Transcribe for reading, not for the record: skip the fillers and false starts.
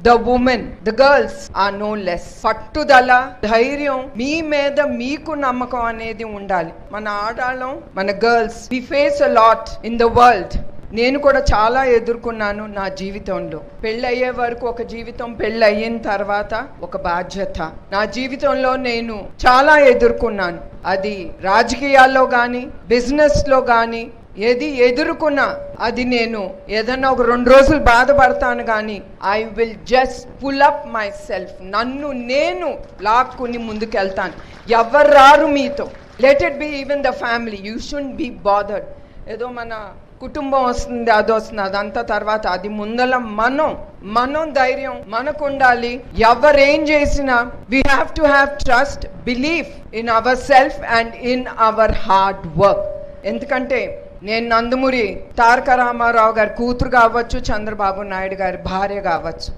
The women, the girls are no less. పట్టుదల, ధైర్యం, మీ మీద మీకు నమ్మకం అనేది ఉండాలి. మన ఆడవాళ్ళం, మన girls, we face a lot in the world. నేను కూడా చాలా ఎదుర్కొన్నాను నా జీవితంలో. పెళ్ళి అయ్యే వరకు ఒక జీవితం, పెళ్ళి అయిన తర్వాత ఒక బాధ్యత. నా జీవితంలో నేను చాలా ఎదుర్కొన్నాను. అది రాజకీయాల్లో కానీ, బిజినెస్లో కానీ, ఏది ఎదుర్కొన్నా అది నేను ఏదన్నా ఒక 2 రోజులు బాధపడతాను కానీ I will just pull up myself. నన్ను నేను లాక్కుని ముందుకెళ్తాను. ఎవరు రారు మీతో. Let it be even the family. You should be bothered. ఏదో మన కుటుంబం వస్తుంది, అది వస్తుంది, అదంతా తర్వాత. అది ముందల మనం ధైర్యం మనకు ఉండాలి. ఎవరేం చేసినా we have to have trust, belief in our self and in our hard work. ఎందుకంటే నేను నందమూరి తారక రామారావు గారి కూతురు కావచ్చు, చంద్రబాబు నాయుడు గారి భార్య కావచ్చు.